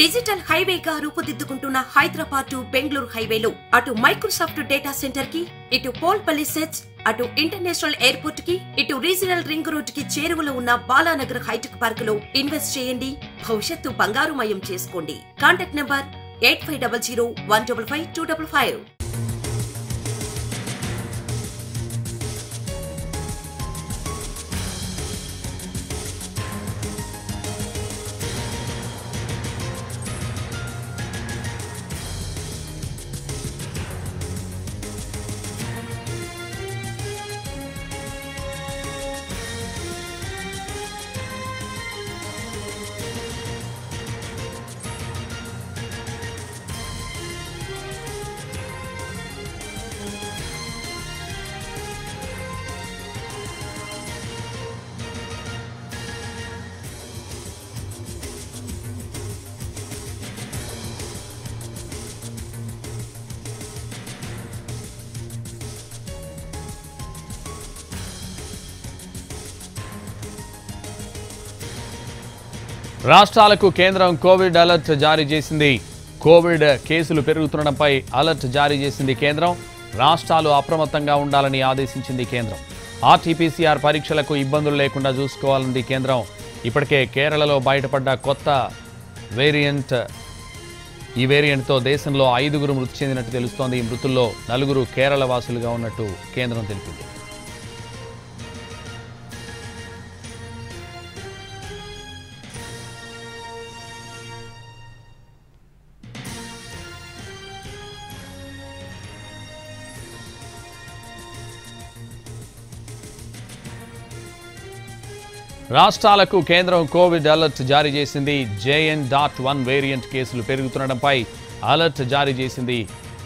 Digital హైవేగా రూపుదిద్దుకుంటున్న Hyderabad to Bengaluru హైవేలో అటు Microsoft data centre కి, ఇటు పోల్పల్లి సెట్స్, అటు ఇంటర్నేషనల్ ఎయిర్పోర్ట్ కి, ఇటు రీజనల్ రింగ్ రోడ్ కి చేరువలో ఉన్న బాలానగర్ హైటెక్ పార్క్ లో ఇన్వెస్ట్ చేయండి. భవిష్యత్తు బంగారుమయం చేసుకోండి. Contact number 8500155255. రాష్ట్రాలకు కేంద్రం కోవిడ్ అలర్ట్ జారీ చేసింది. కోవిడ్ కేసులు పెరుగుతుండడంపై అలర్ట్ జారీ చేసింది కేంద్రం. రాష్ట్రాలు అప్రమత్తంగా ఉండాలని ఆదేశించింది కేంద్రం. ఆర్టీపీసీఆర్ పరీక్షలకు ఇబ్బందులు లేకుండా చూసుకోవాలంది కేంద్రం. ఇప్పటికే కేరళలో బయటపడ్డ కొత్త వేరియంట్. ఈ వేరియంట్తో దేశంలో 5గురు మృతి చెందినట్టు తెలుస్తోంది. ఈ మృతుల్లో 4 కేరళ వాసులుగా ఉన్నట్టు కేంద్రం తెలిపింది. రాష్ట్రాలకు కేంద్రం కోవిడ్ అలర్ట్ జారీ చేసింది. JN.1 వేరియంట్ కేసులు పెరుగుతుండడంపై అలర్ట్ జారీ చేసింది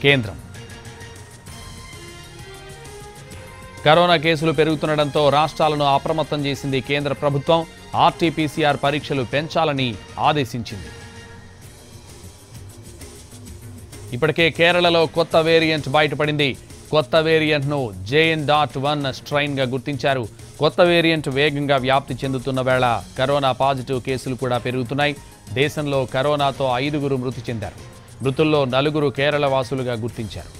కేంద్రం. కరోనా కేసులు పెరుగుతుండడంతో రాష్ట్రాలను అప్రమత్తం చేసింది కేంద్ర ప్రభుత్వం. ఆర్టీపీసీఆర్ పరీక్షలు పెంచాలని ఆదేశించింది. ఇప్పటికే కేరళలో కొత్త వేరియంట్ బయటపడింది. కొత్త వేరియంట్ను JN.1 స్ట్రెయిన్గా గుర్తించారు. కొత్త వేరియంట్ వేగంగా వ్యాప్తి చెందుతున్న వేళ కరోనా పాజిటివ్ కేసులు కూడా పెరుగుతున్నాయి. దేశంలో కరోనాతో 5గురు మృతి చెందారు. మృతుల్లో 4 కేరళ వాసులుగా గుర్తించారు.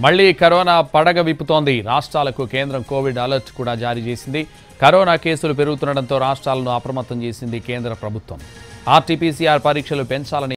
మళ్లీ కరోనా పడగ విప్పుతోంది. రాష్ట్రాలకు కేంద్రం కోవిడ్ అలర్ట్ కూడా జారీ చేసింది. కరోనా కేసులు పెరుగుతుండడంతో రాష్ట్రాలను అప్రమత్తం చేసింది కేంద్ర ప్రభుత్వం. ఆర్టీపీసీఆర్ పరీక్షలు పెంచాలని